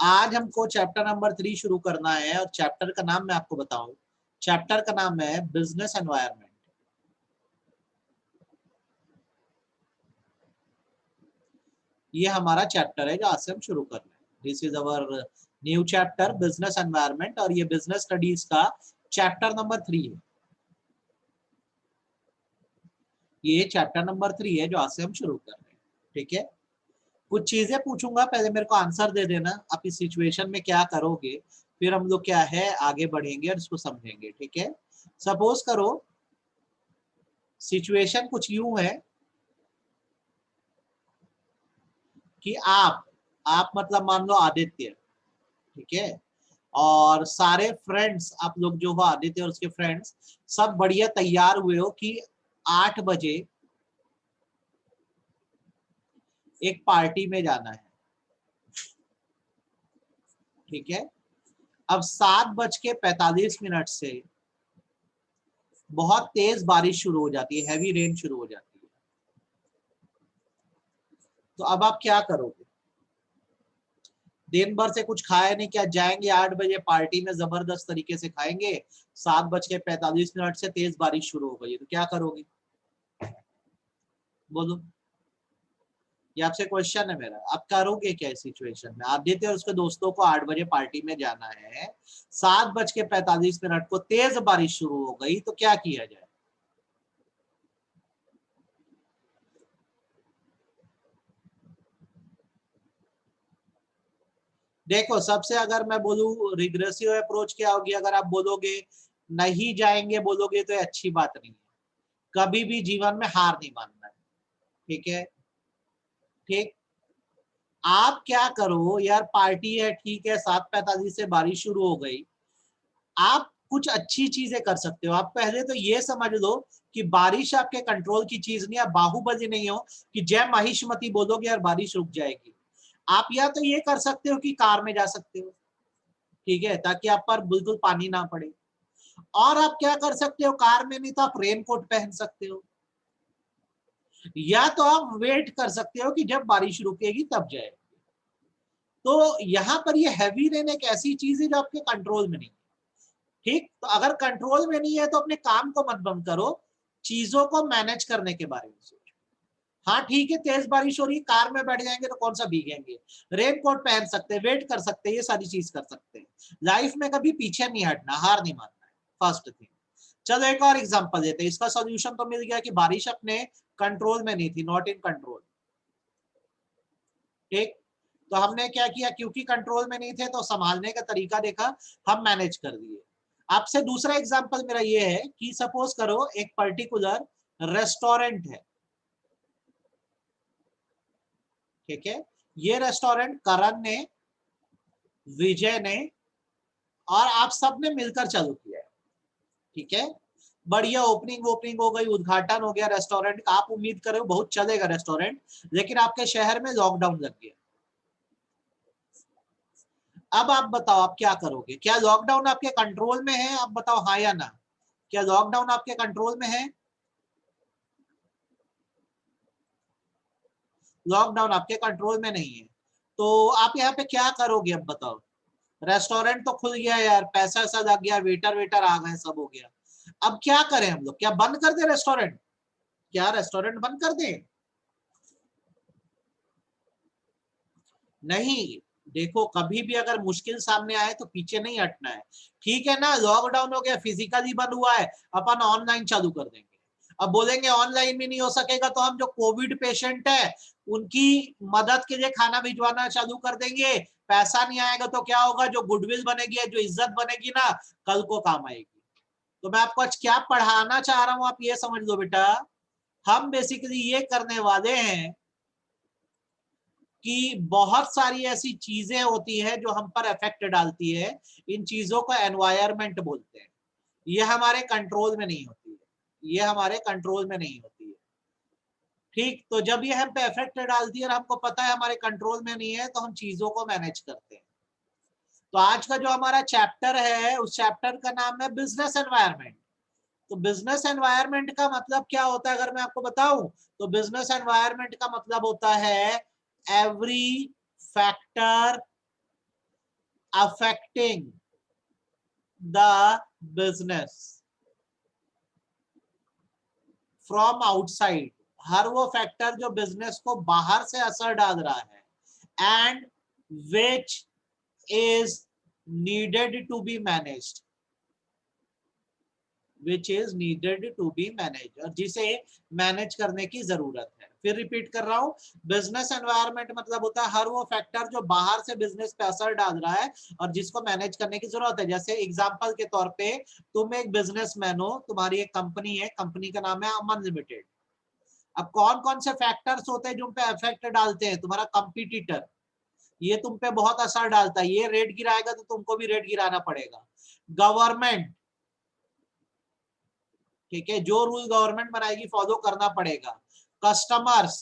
आज हमको chapter number 3 शुरू करना है और चैप्टर का नाम मैं आपको बताऊं, चैप्टर का नाम है बिजनेस एनवायरनमेंट। ये हमारा चैप्टर है जो आज से हम शुरू कर रहे हैं। This is our new chapter business environment और ये बिजनेस स्टडीज का चैप्टर नंबर 3 है। ये चैप्टर नंबर 3 है जो आज से हम शुरू कर रहे हैं। ठीक है, कुछ चीजें पूछूंगा, पहले मेरे को आंसर दे देना आप इस सिचुएशन में क्या करोगे, फिर हम लोग क्या है आगे बढ़ेंगे और इसको समझेंगे। ठीक है, सपोज करो सिचुएशन कुछ यूं है कि आप मतलब मान लो आदित्य, ठीक है, और सारे फ्रेंड्स आप लोग जो हो, आदित्य और उसके फ्रेंड्स सब बढ़िया तैयार हुए हो कि 8 बजे एक पार्टी में जाना है। ठीक है, अब 7:45 से बहुत तेज बारिश शुरू हो जाती है, हैवी रेन शुरू हो जाती है। तो अब आप क्या करोगे? दिन भर से कुछ खाया नहीं, क्या जाएंगे 8 बजे पार्टी में जबरदस्त तरीके से खाएंगे, 7:45 से तेज बारिश शुरू हो गई, तो क्या करोगे? बोलो, ये आपसे क्वेश्चन है मेरा, आप करोगे क्या इस सिचुएशन में? आदित्य और उसके दोस्तों को 8 बजे पार्टी में जाना है, 7:45 को तेज बारिश शुरू हो गई, तो क्या किया जाए? देखो, सबसे अगर मैं बोलूं रिग्रेसिव अप्रोच क्या होगी, अगर आप बोलोगे नहीं जाएंगे बोलोगे तो ये अच्छी बात नहीं है। कभी भी जीवन में हार नहीं मानना है। ठीक है, ठीक, आप क्या करो यार, पार्टी है ठीक है, 7:45 से बारिश शुरू हो गई, आप कुछ अच्छी चीजें कर सकते हो। आप पहले तो ये समझ लो कि बारिश आपके कंट्रोल की चीज नहीं है, बाहुबली नहीं हो कि जय महिष्मती बोलोगे और बारिश रुक जाएगी। आप या तो ये कर सकते हो कि कार में जा सकते हो, ठीक है, ताकि आप पर बिल्कुल पानी ना पड़े। और आप क्या कर सकते हो, कार में नहीं तो आप रेनकोट पहन सकते हो, या तो आप वेट कर सकते हो कि जब बारिश रुकेगी तब जाए। तो यहां पर ये हैवी रेन एक ऐसी चीज है जो आपके कंट्रोल में नहीं है। ठीक, तो अगर कंट्रोल में नहीं है तो अपने काम को मत बंद करो, चीजों को मैनेज करने के बारे में सोचो। हाँ ठीक है, तेज बारिश हो रही है, कार में बैठ जाएंगे तो कौन सा भीगेंगे, रेन कोट पहन सकते हैं, वेट कर सकते हैं, ये सारी चीज कर सकते हैं। लाइफ में कभी पीछे नहीं हटना, हार नहीं मानना है, फर्स्ट थिंग। चलो एक और एग्जांपल देते हैं, इसका सॉल्यूशन तो मिल गया कि बारिश अपने कंट्रोल में नहीं थी, नॉट इन कंट्रोल। ठीक, तो हमने क्या किया, क्योंकि कंट्रोल में नहीं थे तो संभालने का तरीका देखा, हम मैनेज कर दिए। आपसे दूसरा एग्जांपल मेरा ये है कि सपोज करो एक पर्टिकुलर रेस्टोरेंट है। ठीक है, ये रेस्टोरेंट करण ने, विजय ने और आप सब ने मिलकर चालू किया है। ठीक है, बढ़िया ओपनिंग ओपनिंग हो गई, उद्घाटन हो गया रेस्टोरेंट का, आप उम्मीद करो बहुत चलेगा रेस्टोरेंट, लेकिन आपके शहर में लॉकडाउन लग गया। अब आप बताओ आप क्या करोगे? क्या लॉकडाउन आपके कंट्रोल में है? आप बताओ हाँ या ना, क्या लॉकडाउन आपके कंट्रोल में है? लॉकडाउन आपके कंट्रोल में नहीं है, तो आप यहाँ पे क्या करोगे? अब बताओ, रेस्टोरेंट तो खुल गया यार, पैसा वैसा लग गया, वेटर वेटर आ गए, सब हो गया, अब क्या करें हम लोग? क्या बंद कर दे रेस्टोरेंट? क्या रेस्टोरेंट बंद कर दे? नहीं, देखो कभी भी अगर मुश्किल सामने आए तो पीछे नहीं हटना है। ठीक है ना, लॉकडाउन हो गया, फिजिकली बंद हुआ है, अपन ऑनलाइन चालू कर देंगे। अब बोलेंगे ऑनलाइन भी नहीं हो सकेगा तो हम जो कोविड पेशेंट है उनकी मदद के लिए खाना भिजवाना चालू कर देंगे। पैसा नहीं आएगा तो क्या होगा, जो गुडविल बनेगी, जो इज्जत बनेगी ना, कल को काम आएगी। तो मैं आपको आज क्या पढ़ाना चाह रहा हूं आप ये समझ लो बेटा, हम बेसिकली ये करने वाले हैं कि बहुत सारी ऐसी चीजें होती है जो हम पर इफेक्ट डालती है, इन चीजों को एनवायरमेंट बोलते हैं। ये हमारे कंट्रोल में नहीं होती है, ये हमारे कंट्रोल में नहीं होती है। ठीक, तो जब ये हम पे इफेक्ट डालती है और हमको पता है हमारे कंट्रोल में नहीं है, तो हम चीजों को मैनेज करते हैं। तो आज का जो हमारा चैप्टर है उस चैप्टर का नाम है बिजनेस एनवायरमेंट। तो बिजनेस एनवायरमेंट का मतलब क्या होता है अगर मैं आपको बताऊं, तो बिजनेस एनवायरमेंट का मतलब होता है every factor affecting the business from outside, हर वो फैक्टर जो बिजनेस को बाहर से असर डाल रहा है, and which is needed to be managed, which is needed to be managed, और जिसे मैनेज करने की जरूरत है। फिर रिपीट कर रहा हूं, बिजनेस एनवायरनमेंट मतलब होता है हर वो फैक्टर जो बाहर से बिजनेस पे असर डाल रहा है और जिसको मैनेज करने की जरूरत है। जैसे एग्जांपल के तौर पे तुम एक बिजनेसमैन हो, तुम्हारी एक कंपनी है, कंपनी का नाम है अमन लिमिटेड। अब कौन कौन से फैक्टर्स होते हैं जो पे इफेक्ट डालते हैं? तुम्हारा कंपटीटर, ये तुम पे बहुत असर डालता है, ये रेट गिराएगा तो तुमको भी रेट गिराना पड़ेगा। गवर्नमेंट, ठीक है, जो रूल गवर्नमेंट बनाएगी फॉलो करना पड़ेगा। कस्टमर्स,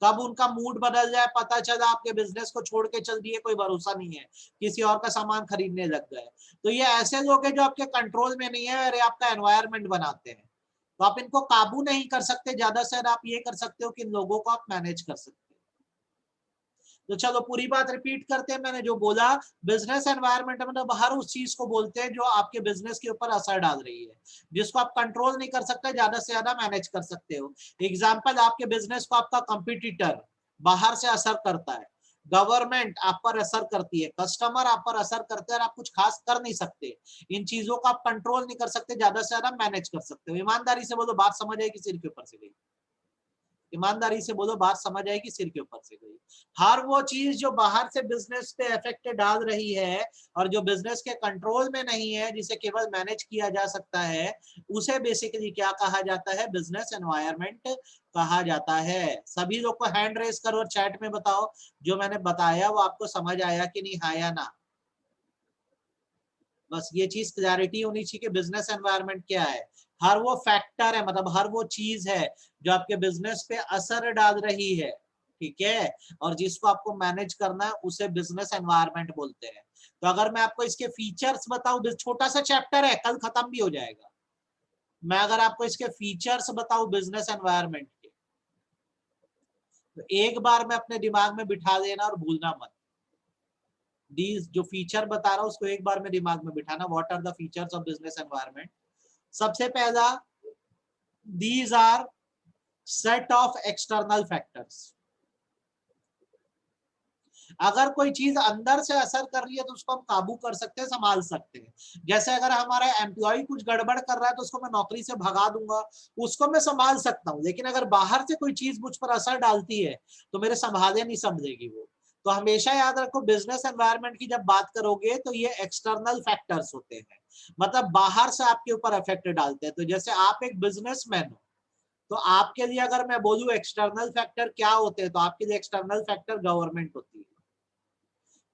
कब उनका मूड बदल जाए पता चला आपके बिजनेस को छोड़ के चल दिए, कोई भरोसा नहीं है, किसी और का सामान खरीदने लग गए। तो ये ऐसे लोग हैं जो आपके कंट्रोल में नहीं है और आपका एनवायरनमेंट बनाते हैं। तो आप इनको काबू नहीं कर सकते, ज्यादा से ज्यादा आप ये कर सकते हो कि इन लोगों को आप मैनेज कर सकते हो। तो चलो पूरी बात रिपीट करते हैं। मैंने जो बोला, बिजनेस एनवायरनमेंट मतलब हर उस चीज को बोलते हैं जो आपके बिजनेस के ऊपर असर डाल रही है, जिसको आप कंट्रोल नहीं कर सकते, ज्यादा से ज्यादा मैनेज कर सकते हो। एग्जाम्पल, आपके बिजनेस को आपका कंपटीटर बाहर से असर करता है, गवर्नमेंट आप पर असर करती है, कस्टमर आप पर असर करते हैं और आप कुछ खास कर नहीं सकते। इन चीजों को आप कंट्रोल नहीं कर सकते, ज्यादा से ज्यादा मैनेज कर सकते हो। ईमानदारी से बोलो, बात समझ आएगी सिर के ऊपर से गई? ईमानदारी से बोलो, बात समझ आएगी सिर के ऊपर से गई? हर वो चीज जो बाहर से बिजनेस पे इफेक्ट डाल रही है और जो बिजनेस के कंट्रोल में नहीं है, जिसे केवल मैनेज किया जा सकता है, उसे बेसिकली क्या कहा जाता है? बिजनेस एनवायरनमेंट कहा जाता है। सभी लोग को हैंड रेस करो और चैट में बताओ जो मैंने बताया वो आपको समझ आया कि नहीं, हाँ या ना। बस ये चीज क्लैरिटी होनी चाहिए कि बिजनेस एनवायरनमेंट क्या है। हर वो फैक्टर है, मतलब हर वो चीज है जो आपके बिजनेस पे असर डाल रही है, ठीक है, और जिसको आपको मैनेज करना है, उसे बिजनेस एनवायरनमेंट बोलते हैं। तो अगर मैं आपको इसके फीचर्स बताऊं, छोटा सा चैप्टर है, कल खत्म भी हो जाएगा। मैं अगर आपको इसके फीचर्स बताऊं बिजनेस एनवायरनमेंट के, तो एक बार में अपने दिमाग में बिठा लेना और भूलना मत। दीज जो फीचर बता रहा हूं उसको एक बार में दिमाग में बिठाना। What are the features of business environment? सबसे पहला, these are set of external factors। अगर कोई चीज अंदर से असर कर रही है तो उसको हम काबू कर सकते हैं, संभाल सकते हैं। जैसे अगर हमारा एम्प्लॉय कुछ गड़बड़ कर रहा है तो उसको मैं नौकरी से भगा दूंगा, उसको मैं संभाल सकता हूं। लेकिन अगर बाहर से कोई चीज मुझ पर असर डालती है तो मेरे संभाले नहीं समझेगी वो। तो हमेशा याद रखो, बिजनेस एनवायरनमेंट की जब बात करोगे तो ये एक्सटर्नल फैक्टर्स होते हैं, मतलब बाहर से आपके ऊपर इफेक्ट डालते हैं। तो जैसे आप एक बिजनेसमैन हो, तो आपके लिए अगर मैं बोलूं एक्सटर्नल फैक्टर क्या होते हैं, तो आपके लिए एक्सटर्नल फैक्टर गवर्नमेंट होती है,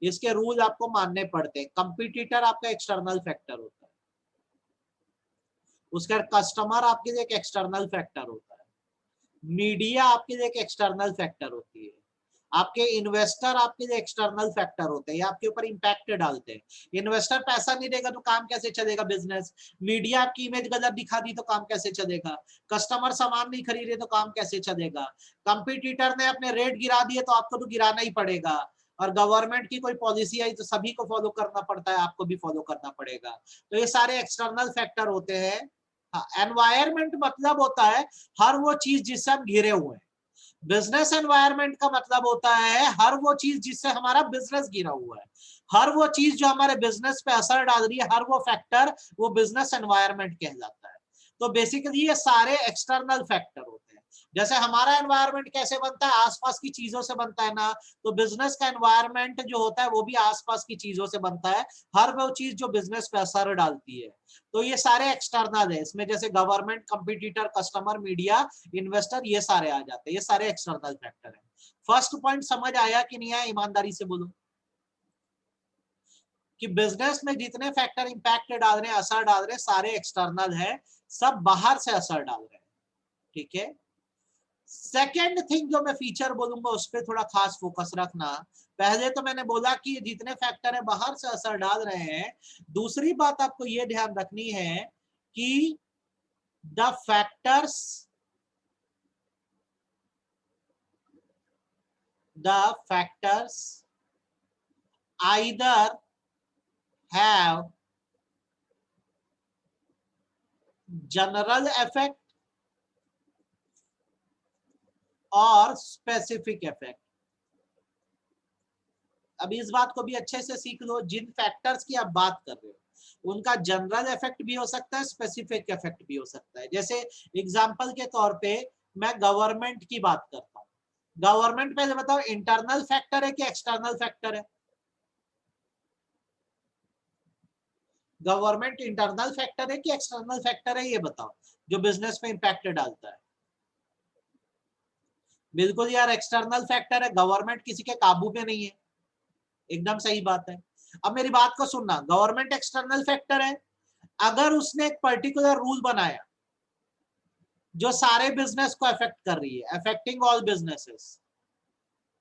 इसके रूल आपको मानने पड़ते हैं। कंपटीटर आपका एक्सटर्नल फैक्टर होता है, उसका कस्टमर आपके लिए एक एक्सटर्नल फैक्टर होता है, मीडिया आपके लिए एक एक्सटर्नल फैक्टर होती है, आपके इन्वेस्टर आपके लिए एक्सटर्नल फैक्टर होते हैं, ये आपके ऊपर इंपैक्ट डालते हैं। इन्वेस्टर पैसा नहीं देगा तो काम कैसे चलेगा बिजनेस? मीडिया आपकी इमेज गलत दिखा दी तो काम कैसे चलेगा? कस्टमर सामान नहीं खरीदे तो काम कैसे चलेगा? कंपटीटर ने अपने रेट गिरा दिए तो आपको तो गिराना ही पड़ेगा। और गवर्नमेंट की कोई पॉलिसी आई तो सभी को फॉलो करना पड़ता है, आपको भी फॉलो करना पड़ेगा। तो ये सारे एक्सटर्नल फैक्टर होते हैं। हाँ, एनवायरमेंट मतलब होता है हर वो चीज जिससे हम घिरे हुए हैं। बिजनेस एनवायरनमेंट का मतलब होता है हर वो चीज जिससे हमारा बिजनेस घिरा हुआ है, हर वो चीज जो हमारे बिजनेस पे असर डाल रही है, हर वो फैक्टर, वो बिजनेस एनवायरनमेंट कहलाता है। तो बेसिकली ये सारे एक्सटर्नल फैक्टर होते हैं। जैसे हमारा एनवायरनमेंट कैसे बनता है? आसपास की चीजों से बनता है ना, तो बिजनेस का एनवायरनमेंट जो होता है वो भी आसपास की चीजों से बनता है, हर वो चीज जो बिजनेस पे असर डालती है। तो ये सारे एक्सटर्नल है, इसमें जैसे government, competitor, customer, media, investor, ये सारे आ जाते हैं, ये सारे एक्सटर्नल फैक्टर हैं। फर्स्ट पॉइंट समझ आया कि नहीं आया? ईमानदारी से बोलो कि बिजनेस में जितने फैक्टर इंपैक्ट डाल रहे हैं, असर डाल रहे हैं, सारे एक्सटर्नल है, सब बाहर से असर डाल रहे हैं, ठीक है। सेकेंड थिंग जो मैं फीचर बोलूंगा उस पर थोड़ा खास फोकस रखना। पहले तो मैंने बोला कि जितने फैक्टर है बाहर से असर डाल रहे हैं। दूसरी बात आपको यह ध्यान रखनी है कि the factors the factors either have general effect और स्पेसिफिक इफेक्ट। अब इस बात को भी अच्छे से सीख लो, जिन फैक्टर्स की आप बात कर रहे हो उनका जनरल इफेक्ट भी हो सकता है, स्पेसिफिक इफेक्ट भी हो सकता है। जैसे एग्जांपल के तौर पे मैं गवर्नमेंट की बात करता हूँ। गवर्नमेंट पहले बताओ इंटरनल फैक्टर है कि एक्सटर्नल फैक्टर है? गवर्नमेंट इंटरनल फैक्टर है कि एक्सटर्नल फैक्टर है, ये बताओ, जो बिजनेस में इंपैक्ट डालता है। बिल्कुल यार एक्सटर्नल फैक्टर है, गवर्नमेंट किसी के काबू में नहीं है। एकदम सही बात है। अब मेरी बात को सुनना, गवर्नमेंट एक्सटर्नल फैक्टर है, अगर उसने एक पर्टिकुलर रूल बनाया जो सारे बिजनेस को अफेक्ट कर रही है, अफेक्टिंग ऑल बिजनेसेस,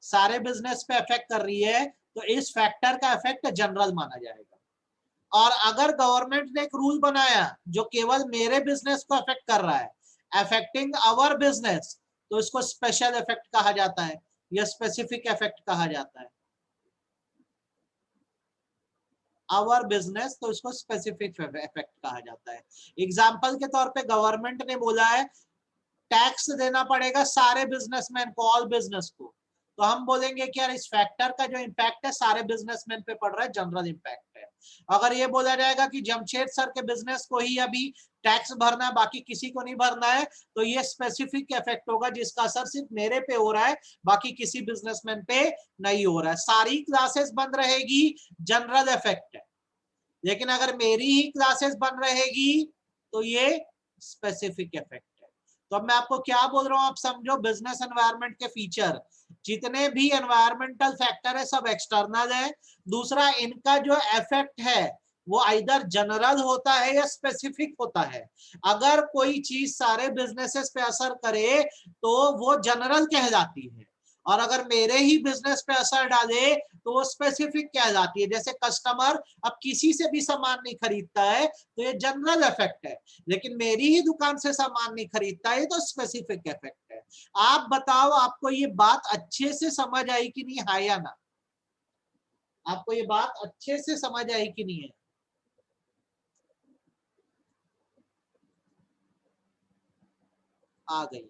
सारे बिजनेस पे अफेक्ट कर रही है, तो इस फैक्टर का इफेक्ट जनरल माना जाएगा। और अगर गवर्नमेंट ने एक रूल बनाया जो केवल मेरे बिजनेस को अफेक्ट कर रहा है, अफेक्टिंग आवर बिजनेस, तो इसको स्पेशल इफेक्ट कहा जाता है या स्पेसिफिक इफेक्ट कहा जाता है। आवर बिजनेस, तो इसको स्पेसिफिक इफेक्ट कहा जाता है। एग्जाम्पल के तौर पे गवर्नमेंट ने बोला है टैक्स देना पड़ेगा सारे बिजनेसमैन को, ऑल बिजनेस को, तो हम बोलेंगे कि यार इस फैक्टर का जो इम्पैक्ट है सारे बिजनेसमैन पे पड़ रहा है, जनरल इम्पैक्ट है। अगर ये बोला जाएगा कि जमशेद सर के बिजनेस को ही अभी टैक्स भरना है, बाकी किसी को नहीं भरना है, तो ये स्पेसिफिक इफेक्ट होगा जिसका असर सिर्फ मेरे पे हो रहा है, बाकी किसी बिजनेसमैन पे नहीं हो रहा है। सारी क्लासेस बंद रहेगी, जनरल इफेक्ट है, लेकिन अगर मेरी ही क्लासेस बंद रहेगी तो ये स्पेसिफिक इफेक्ट है। तो अब मैं आपको क्या बोल रहा हूं, आप समझो, बिजनेस एनवायरनमेंट के फीचर, जितने भी एनवायरमेंटल फैक्टर है सब एक्सटर्नल है। दूसरा, इनका जो इफेक्ट है वो आइदर जनरल होता है या स्पेसिफिक होता है। अगर कोई चीज सारे बिजनेसेस पे असर करे तो वो जनरल कहलाती है, और अगर मेरे ही बिजनेस पे असर डाले तो वो स्पेसिफिक कहलाती है। जैसे कस्टमर अब किसी से भी सामान नहीं खरीदता है तो ये जनरल इफेक्ट है, लेकिन मेरी ही दुकान से सामान नहीं खरीदता है तो स्पेसिफिक इफेक्ट है। आप बताओ, आपको ये बात अच्छे से समझ आई कि नहीं, है या ना? आपको ये बात अच्छे से समझ आई कि नहीं है? आ गई,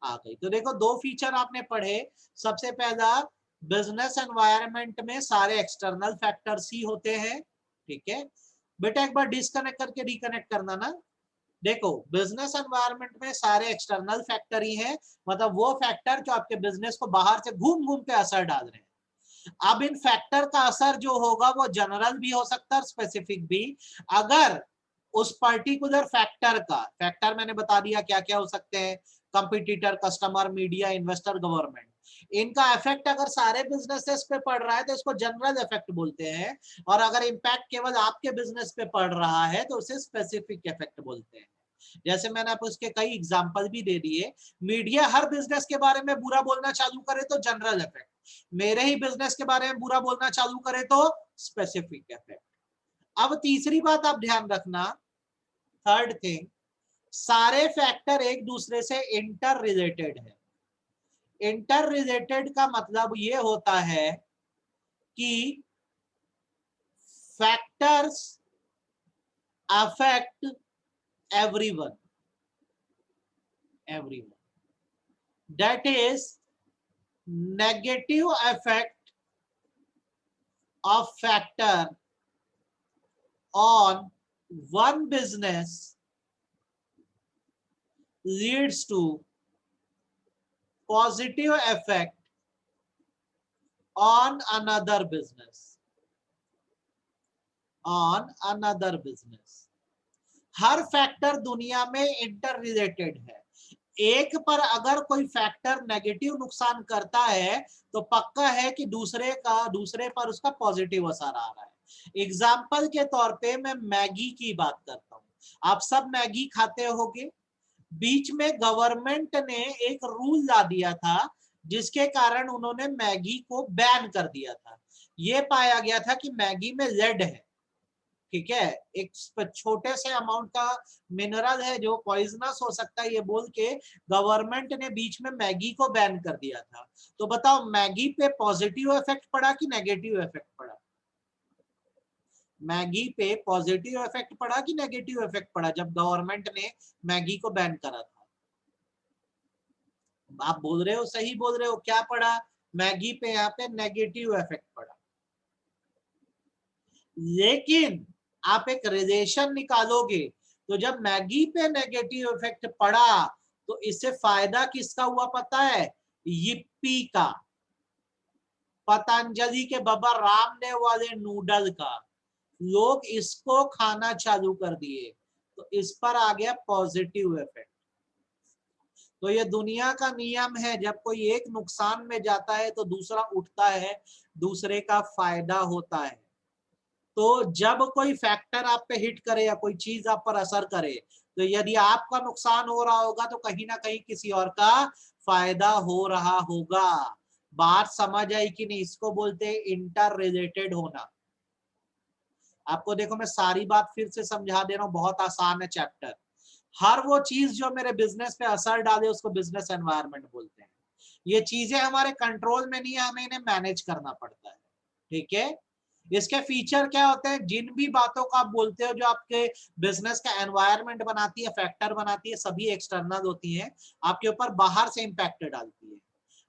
आ गई। तो देखो, दो फीचर आपने पढ़े। सबसे पहला, बिजनेस एनवायरनमेंट में सारे एक्सटर्नल फैक्टर्स ही होते हैं, ठीक है बेटा? एक बार डिस्कनेक्ट करके रिकनेक्ट करना ना। देखो, बिजनेस एनवायरनमेंट में सारे एक्सटर्नल फैक्टर ही हैं, मतलब वो फैक्टर जो आपके बिजनेस को बाहर से घूम घूम के असर डाल रहे हैं। अब इन फैक्टर का असर जो होगा वो जनरल भी हो सकता है, स्पेसिफिक भी। अगर उस पर्टिकुलर फैक्टर का, फैक्टर मैंने बता दिया क्या क्या हो सकते हैं, competitor, customer, media, investor, government, इनका इफेक्ट अगर सारे बिजनेसेस पे पड़ रहा है तो इसको जनरल इफेक्ट बोलते हैं, और अगर इम्पैक्ट केवल आपके बिजनेस पे पड़ रहा है तो उसे स्पेसिफिक इफेक्ट बोलते हैं। जैसे मैंने आपको उसके कई एग्जांपल भी दे दिए। मीडिया हर बिजनेस के बारे में बुरा बोलना चालू करे तो जनरल इफेक्ट, मेरे ही बिजनेस के बारे में बुरा बोलना चालू करे तो स्पेसिफिक इफेक्ट। अब तीसरी बात आप ध्यान रखना, थर्ड थिंग, सारे फैक्टर एक दूसरे से इंटर रिलेटेड है। इंटर रिलेटेड का मतलब ये होता है कि factors affect everyone, everyone, that is negative effect of factor on one business leads to positive effect on another business, on another business। Her factor दुनिया में इंटर रिलेटेड है। एक पर अगर कोई फैक्टर नेगेटिव नुकसान करता है तो पक्का है कि दूसरे पर उसका पॉजिटिव असर आ रहा है। एग्जाम्पल के तौर पे मैं मैगी की बात करता हूं। आप सब मैगी खाते होंगे। बीच में गवर्नमेंट ने एक रूल ला दिया था जिसके कारण उन्होंने मैगी को बैन कर दिया था। यह पाया गया था कि मैगी में लेड है, ठीक है, एक छोटे से अमाउंट का मिनरल है जो पॉइजनस हो सकता है, ये बोल के गवर्नमेंट ने बीच में मैगी को बैन कर दिया था। तो बताओ मैगी पे पॉजिटिव इफेक्ट पड़ा कि नेगेटिव इफेक्ट पड़ा? मैगी पे पॉजिटिव इफेक्ट पड़ा कि नेगेटिव इफेक्ट पड़ा जब गवर्नमेंट ने मैगी को बैन करा था? आप बोल रहे हो, सही बोल रहे हो, क्या पड़ा? मैगी पे यहाँ पे नेगेटिव इफेक्ट पड़ा। लेकिन आप एक रिलेशन निकालोगे तो जब मैगी पे नेगेटिव इफेक्ट पड़ा तो इससे फायदा किसका हुआ पता है? यिप्पी का, पतंजलि के बाबा रामदेव वाले नूडल का। लोग इसको खाना चालू कर दिए तो इस पर आ गया पॉजिटिव इफेक्ट। तो ये दुनिया का नियम है, जब कोई एक नुकसान में जाता है तो दूसरा उठता है, दूसरे का फायदा होता है। तो जब कोई फैक्टर आप पे हिट करे या कोई चीज आप पर असर करे, तो यदि आपका नुकसान हो रहा होगा तो कहीं ना कहीं किसी और का फायदा हो रहा होगा। बात समझ आई कि नहीं? इसको बोलते हैं इंटर रिलेटेड होना। आपको देखो मैं सारी बात फिर से समझा दे रहा हूं, बहुत आसान है चैप्टर। हर वो चीज जो मेरे बिजनेस पे असर डाले उसको बिजनेस एनवायरनमेंट बोलते हैं। ये चीजें हमारे कंट्रोल में नहीं है, हमें इन्हें मैनेज करना पड़ता है। ठीक है, इसके फीचर क्या होते हैं? जिन भी बातों को आप बोलते हो जो आपके बिजनेस का एनवायरनमेंट बनाती है, फैक्टर बनाती है, सभी एक्सटर्नल होती हैं, आपके ऊपर बाहर से इंपैक्ट डालती है।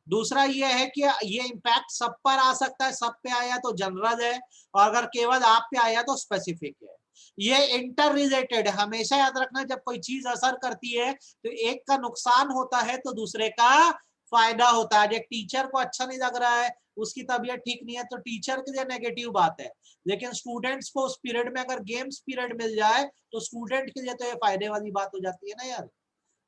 दूसरा ये है कि ये इंपैक्ट सब पर आ सकता है, सब पे आया तो जनरल है, और अगर केवल आप पे आया तो स्पेसिफिक है। ये इंटर रिलेटेड है, हमेशा याद रखना। जब कोई चीज असर करती है तो एक का नुकसान होता है तो दूसरे का फायदा होता है। एक टीचर को अच्छा नहीं लग रहा है, उसकी तबीयत ठीक नहीं है, तो टीचर के लिए नेगेटिव बात है। लेकिन स्टूडेंट्स को उस पीरियड में अगर गेम्स पीरियड मिल जाए तो स्टूडेंट के लिए तो ये फायदे वाली बात हो जाती है ना यार।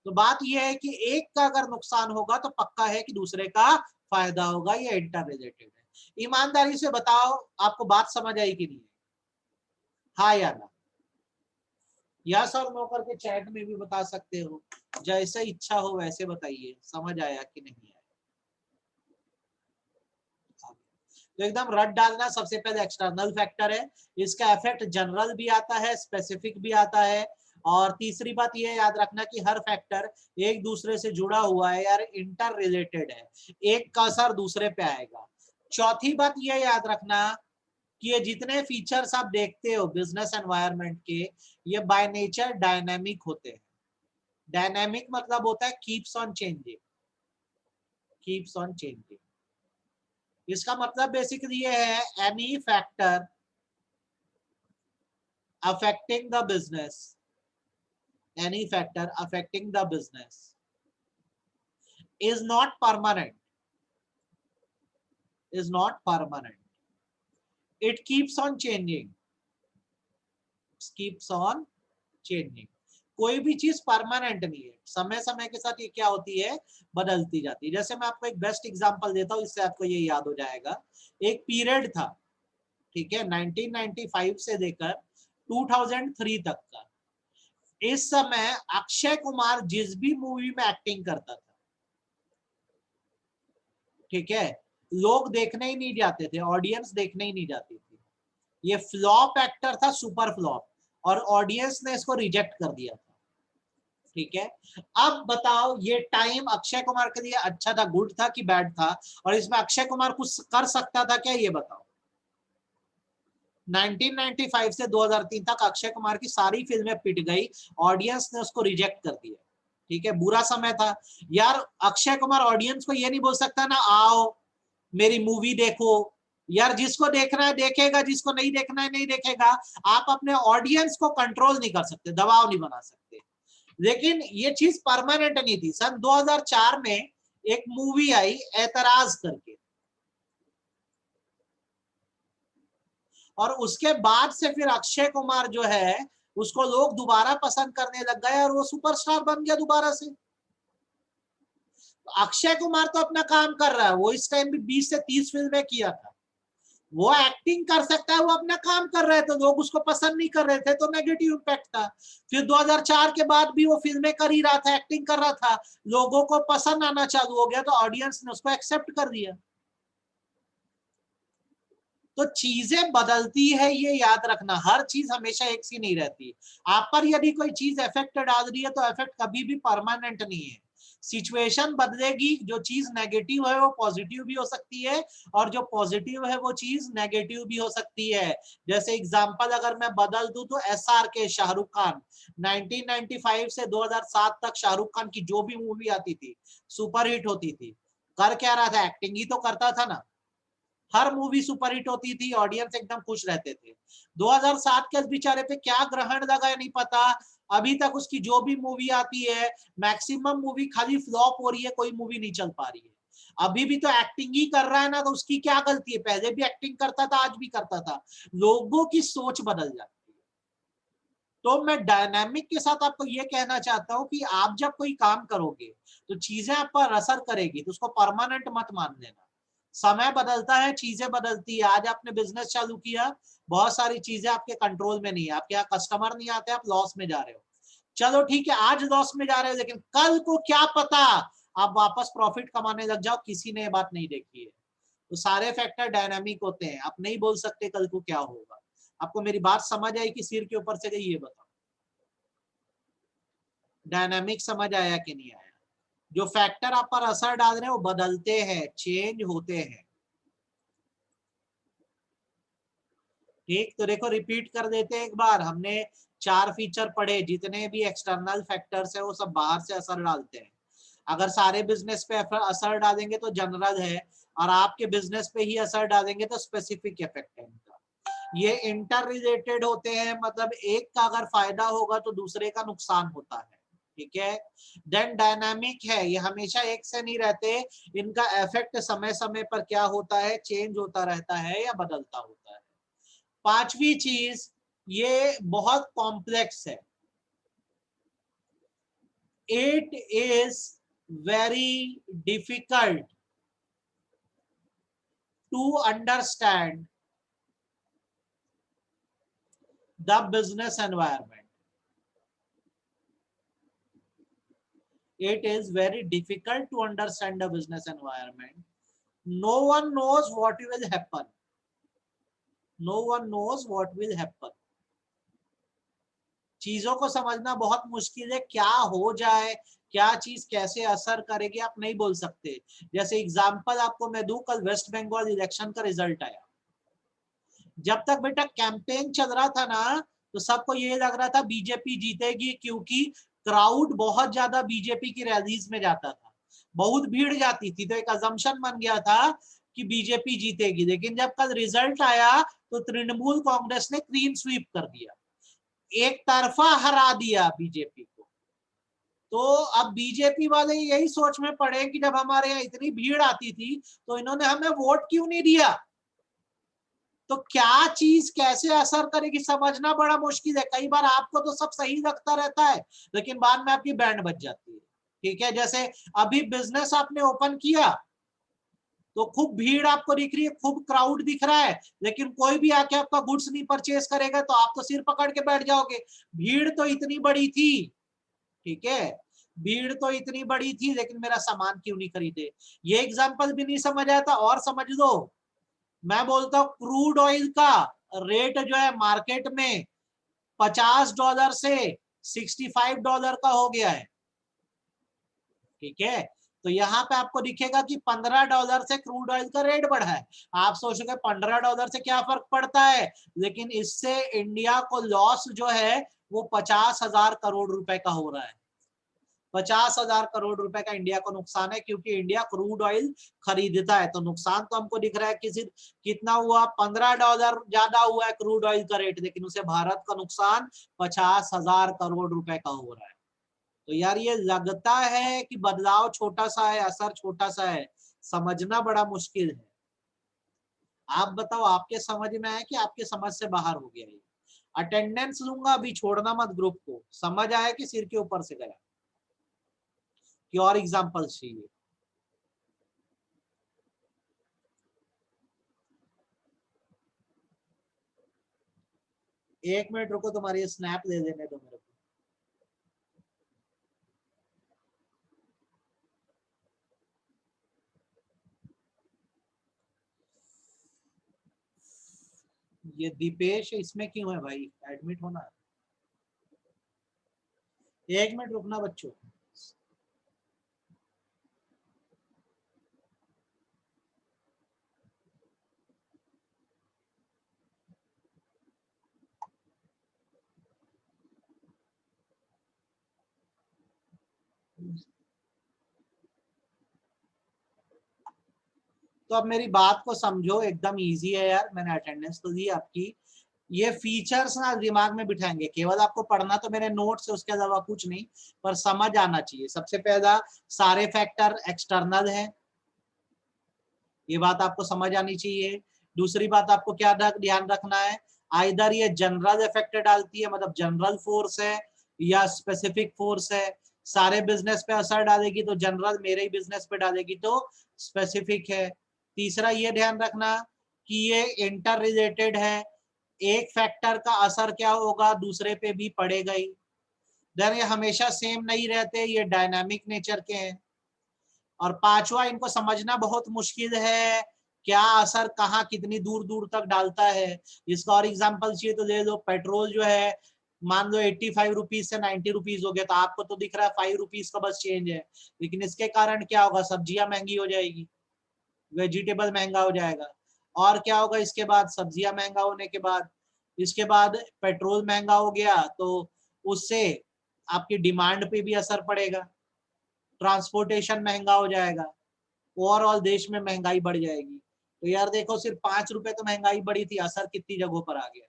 तो बात यह है कि एक का अगर नुकसान होगा तो पक्का है कि दूसरे का फायदा होगा। ये इंटर रिलेटेड है। ईमानदारी से बताओ, आपको बात समझ आई कि नहीं? हाँ या ना? यस और नो करके चैट में भी बता सकते हो, जैसे इच्छा हो वैसे बताइए, समझ आया कि नहीं आया। तो एकदम रट डालना। सबसे पहले एक्सटर्नल फैक्टर है, इसका इफेक्ट जनरल भी आता है, स्पेसिफिक भी आता है। और तीसरी बात यह याद रखना कि हर फैक्टर एक दूसरे से जुड़ा हुआ है यार, इंटर रिलेटेड है, एक का असर दूसरे पे आएगा। चौथी बात यह याद रखना कि ये जितने फीचर्स आप देखते हो बिजनेस एनवायरनमेंट के, ये बाय नेचर डायनेमिक होते हैं। डायनेमिक मतलब होता है keeps on changing, keeps on changing. इसका मतलब बेसिकली ये है, any factor affecting the business, any factor affecting the business is not permanent, is not permanent. It keeps on changing, keeps on changing. कोई भी चीज परमानेंट नहीं है, समय समय के साथ ये क्या होती है, बदलती जाती है। जैसे मैं आपको एक बेस्ट एग्जांपल देता हूँ, इससे आपको ये याद हो जाएगा। एक पीरियड था, ठीक है, 1995 से लेकर 2003 तक का। इस समय अक्षय कुमार जिस भी मूवी में एक्टिंग करता था, ठीक है, लोग देखने ही नहीं जाते थे, ऑडियंस देखने ही नहीं जाती थी। ये फ्लॉप एक्टर था, सुपर फ्लॉप, और ऑडियंस ने इसको रिजेक्ट कर दिया था। ठीक है, अब बताओ ये टाइम अक्षय कुमार के लिए अच्छा था, गुड था कि बैड था? और इसमें अक्षय कुमार कुछ कर सकता था क्या, ये बताओ? 1995 से 2003 तक अक्षय कुमार की सारी फिल्में पिट गई, ऑडियंस ने उसको रिजेक्ट कर दिया। ठीक है, बुरा समय था यार। अक्षय कुमार ऑडियंस को ये नहीं बोल सकता ना, आओ मेरी मूवी देखो यार। जिसको देखना है देखेगा, जिसको नहीं देखना है नहीं देखेगा। आप अपने ऑडियंस को कंट्रोल नहीं कर सकते, दबाव नहीं बना सकते। लेकिन ये चीज परमानेंट नहीं थी। सन 2004 में एक मूवी आई ऐतराज करके, और उसके बाद से फिर अक्षय कुमार जो है उसको लोग दोबारा पसंद करने लग गए और वो सुपरस्टार बन गया दोबारा से। अक्षय कुमार तो अपना काम कर रहा है, वो इस टाइम भी 20 से 30 फिल्में किया था, वो एक्टिंग कर सकता है, वो अपना काम कर रहे थे, लोग उसको पसंद नहीं कर रहे थे तो नेगेटिव इम्पैक्ट था। फिर 2004 के बाद भी वो फिल्में कर ही रहा था, एक्टिंग कर रहा था, लोगों को पसंद आना चालू हो गया तो ऑडियंस ने उसको एक्सेप्ट कर दिया। तो चीजें बदलती है, ये याद रखना, हर चीज हमेशा एक सी नहीं रहती। आप पर यदि कोई चीज इफेक्ट डाल रही है तो इफेक्ट कभी भी परमानेंट नहीं है। सिचुएशन बदलेगी, जो चीज नेगेटिव है वो पॉजिटिव भी हो सकती है, और जो पॉजिटिव है वो चीज नेगेटिव भी हो सकती है। जैसे एग्जांपल अगर मैं बदल दूं तो SRK शाहरुख खान 1995 से 2007 तक शाहरुख खान की जो भी मूवी आती थी सुपरहिट होती थी। कर क्या रहा था? एक्टिंग ही तो करता था ना। हर मूवी सुपरहिट होती थी, ऑडियंस एकदम खुश रहते थे। 2007 के इस बेचारे पे क्या ग्रहण लगा है नहीं पता, अभी तक उसकी जो भी मूवी आती है मैक्सिमम मूवी खाली फ्लॉप हो रही है, कोई मूवी नहीं चल पा रही है। अभी भी तो एक्टिंग ही कर रहा है ना, तो उसकी क्या गलती है? पहले भी एक्टिंग करता था, आज भी करता था। लोगों की सोच बदल जाती है। तो मैं डायनामिक के साथ आपको ये कहना चाहता हूं कि आप जब कोई काम करोगे तो चीजें आप पर असर करेगी, तो उसको परमानेंट मत मान लेना। समय बदलता है, चीजें बदलती है। आज आपने बिजनेस चालू किया, बहुत सारी चीजें आपके कंट्रोल में नहीं है, आपके यहाँ कस्टमर नहीं आते, आप लॉस में जा रहे हो। चलो ठीक है, आज लॉस में जा रहे हो, लेकिन कल को क्या पता आप वापस प्रॉफिट कमाने लग जाओ, किसी ने ये बात नहीं देखी है। तो सारे फैक्टर डायनामिक होते हैं, आप नहीं बोल सकते कल को क्या होगा। आपको मेरी बात समझ आई कि सिर के ऊपर से गई, ये बताओ। डायनामिक समझ आया कि नहीं आया? जो फैक्टर आप पर असर डाल रहे हैं वो बदलते हैं, चेंज होते हैं। ठीक, तो देखो रिपीट कर देते हैं एक बार। हमने 4 फीचर पढ़े, जितने भी एक्सटर्नल फैक्टर्स है वो सब बाहर से असर डालते हैं। अगर सारे बिजनेस पे असर डालेंगे तो जनरल है, और आपके बिजनेस पे ही असर डालेंगे तो स्पेसिफिक इफेक्ट है इनका। ये इंटर रिलेटेड होते हैं, मतलब एक का अगर फायदा होगा तो दूसरे का नुकसान होता है। ठीक है। देन डायनामिक है, ये हमेशा एक से नहीं रहते, इनका इफेक्ट समय समय पर क्या होता है, चेंज होता रहता है या बदलता होता है। पांचवी चीज, ये बहुत कॉम्प्लेक्स है। It is very difficult to understand the business environment. It is very difficult to understand the business environment. No one knows what will happen. No one knows what will happen. चीजों को समझना बहुत मुश्किल है, क्या हो जाए, क्या चीज कैसे असर करेगी आप नहीं बोल सकते। जैसे एग्जांपल आपको मैं दूं, कल वेस्ट बंगाल इलेक्शन का रिजल्ट आया। जब तक बेटा कैंपेन चल रहा था ना, तो सबको ये लग रहा था बीजेपी जीतेगी, क्योंकि क्राउड बहुत ज्यादा बीजेपी की रैलीज में जाता था, बहुत भीड़ जाती थी, तो एक अजम्पशन बन गया था कि बीजेपी जीतेगी। लेकिन जब कल रिजल्ट आया तो तृणमूल कांग्रेस ने क्लीन स्वीप कर दिया, एक तरफा हरा दिया बीजेपी को। तो अब बीजेपी वाले यही सोच में पड़े कि जब हमारे यहाँ इतनी भीड़ आती थी तो इन्होंने हमें वोट क्यों नहीं दिया। तो क्या चीज कैसे असर करेगी समझना बड़ा मुश्किल है। कई बार आपको तो सब सही लगता रहता है, लेकिन बाद में आपकी बैंड बज जाती है। ठीक है, जैसे अभी बिजनेस आपने ओपन किया तो खूब भीड़ आपको दिख रही है, खूब क्राउड दिख रहा है, लेकिन कोई भी आके आपका गुड्स नहीं परचेज करेगा तो आप तो सिर पकड़ के बैठ जाओगे, भीड़ तो इतनी बड़ी थी। ठीक है, भीड़ तो इतनी बड़ी थी, लेकिन मेरा सामान क्यों नहीं खरीदे। ये एग्जांपल भी नहीं समझ आया था। और समझ लो, मैं बोलता हूं क्रूड ऑयल का रेट जो है मार्केट में $50 से $65 का हो गया है। ठीक है, तो यहाँ पे आपको दिखेगा कि $15 से क्रूड ऑयल का रेट बढ़ा है। आप सोचोगे $15 से क्या फर्क पड़ता है, लेकिन इससे इंडिया को लॉस जो है वो 50,000 करोड़ रुपए का हो रहा है। 50,000 करोड़ रुपए का इंडिया को नुकसान है, क्योंकि इंडिया क्रूड ऑयल खरीदता है। तो नुकसान तो हमको दिख रहा है कि सिर्फ कितना हुआ, $15 ज्यादा हुआ है क्रूड ऑयल का रेट, लेकिन उसे भारत का नुकसान 50,000 करोड़ रुपए का हो रहा है। तो यार ये लगता है कि बदलाव छोटा सा है, असर छोटा सा है, समझना बड़ा मुश्किल है। आप बताओ, आपके समझ में आया कि आपके समझ से बाहर हो गया ये? अटेंडेंस लूंगा, अभी छोड़ना मत ग्रुप को। समझ आया कि सिर के ऊपर से गया कि और एग्जांपल्स चाहिए? 1 मिनट रुको, तुम्हारी स्नैप दे देने दो मेरे को। ये दीपेश इसमें क्यों है भाई? एडमिट होना है। 1 मिनट रुकना बच्चों। तो अब मेरी बात को समझो, एकदम इजी है यार, मैंने अटेंडेंस तो दी आपकी। ये फीचर्स ना दिमाग में बिठाएंगे, केवल आपको पढ़ना तो मेरे नोट्स है, उसके अलावा कुछ नहीं, पर समझ आना चाहिए। सबसे पहला, सारे फैक्टर एक्सटर्नल है, ये बात आपको समझ आनी चाहिए। दूसरी बात आपको क्या ध्यान रखना है, आइदर ये जनरल इफेक्ट डालती है, मतलब जनरल फोर्स है, या स्पेसिफिक फोर्स है। सारे बिजनेस पे असर डालेगी तो जनरल, मेरे ही बिजनेस पे डालेगी तो स्पेसिफिक है। तीसरा ये ध्यान रखना कि ये इंटर रिलेटेड है, एक फैक्टर का असर क्या होगा दूसरे पे भी पड़ेगा ही। देन ये हमेशा सेम नहीं रहते, ये डायनामिक नेचर के हैं। और पांचवा, इनको समझना बहुत मुश्किल है, क्या असर कहाँ कितनी दूर दूर तक डालता है। इसका और एग्जांपल चाहिए तो ले लो, पेट्रोल जो है मान लो 85 रुपीज से 90 रुपीज हो गया, तो आपको तो दिख रहा है 5 रुपीज का बस चेंज है, लेकिन इसके कारण क्या होगा, सब्जियां महंगी हो जाएगी, वेजिटेबल महंगा हो जाएगा। और क्या होगा इसके बाद, सब्जियां महंगा होने के बाद, इसके बाद पेट्रोल महंगा हो गया तो उससे आपकी डिमांड पे भी असर पड़ेगा, ट्रांसपोर्टेशन महंगा हो जाएगा, ओवरऑल देश में महंगाई बढ़ जाएगी। तो यार देखो, सिर्फ 5 रुपए तो महंगाई बढ़ी थी, असर कितनी जगहों पर आ गया।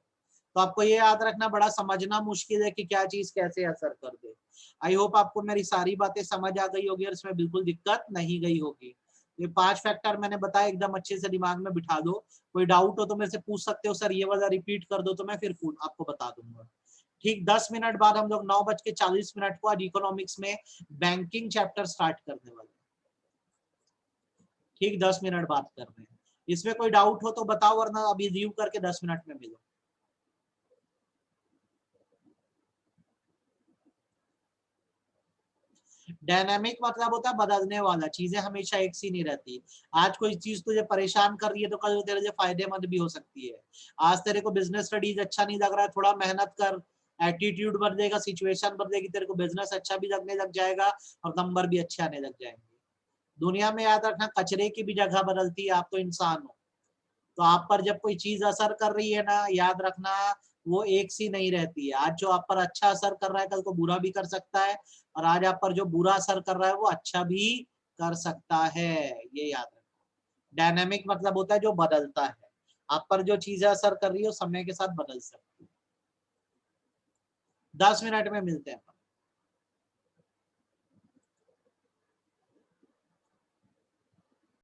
तो आपको ये याद रखना, बड़ा समझना मुश्किल है कि क्या चीज कैसे असर कर दे। आई होप आपको मेरी सारी बातें समझ आ गई होगी और इसमें बिल्कुल दिक्कत नहीं गई होगी। ये 5 फैक्टर मैंने बताया, एकदम अच्छे से दिमाग में बिठा दो। कोई डाउट हो तो मेरे से पूछ सकते हो, सर ये वाला रिपीट कर दो, तो मैं फिर आपको बता दूंगा। ठीक 10 मिनट बाद हम लोग 9:40 को आज इकोनॉमिक्स में बैंकिंग चैप्टर स्टार्ट करने वाले। ठीक 10 मिनट बात कर रहे हैं। इसमें कोई डाउट हो तो बताओ, वरना अभी रिव्यू करके 10 मिनट में मिलो। डायनामिक मतलब होता है बदलने वाला, चीजें हमेशा एक सी नहीं रहती। आज कोई चीज तुझे परेशान कर रही है तो कल वो तेरे लिए फायदेमंद भी हो सकती है। आज तेरे को बिजनेस स्टडीज अच्छा नहीं लग रहा है, थोड़ा मेहनत कर, एटीट्यूड बदलेगा, सिचुएशन बदलेगी, तेरे को बिजनेस अच्छा भी लगने लग जाएगा और नंबर भी अच्छे आने लग जाएंगे। दुनिया में याद रखना, कचरे की भी जगह बदलती है, आप तो इंसान हो। तो आप पर जब कोई चीज असर कर रही है ना, याद रखना वो एक सी नहीं रहती है। आज जो आप पर अच्छा असर कर रहा है कल को बुरा भी कर सकता है, और आज आप पर जो बुरा असर कर रहा है वो अच्छा भी कर सकता है, ये याद रखना। डायनेमिक मतलब होता है जो बदलता है, आप पर जो चीजें असर कर रही है वो समय के साथ बदल सकती है। 10 मिनट में मिलते हैं।